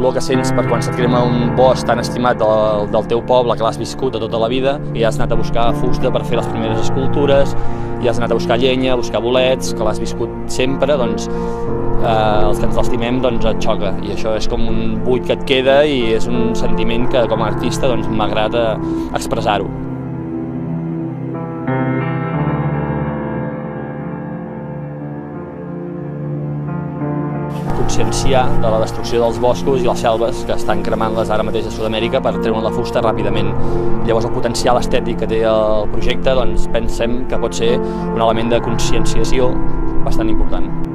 dolor que sents per quan se't crema un bosc tan estimat del teu poble, que l'has viscut de tota la vida, i has anat a buscar fusta per fer les primeres escultures, i has anat a buscar llenya, a buscar bolets, que l'has viscut sempre, doncs els que ens l'estimem doncs et xoca, i això és com un buit que et queda i és un sentiment que com a artista doncs m'agrada expressar-ho. Conscienciar de la destrucció dels boscos i les selves que estan cremant-les ara mateix a Sud-amèrica per treure la fusta ràpidament. Llavors el potencial estètic que té el projecte doncs pensem que pot ser un element de conscienciació bastant important.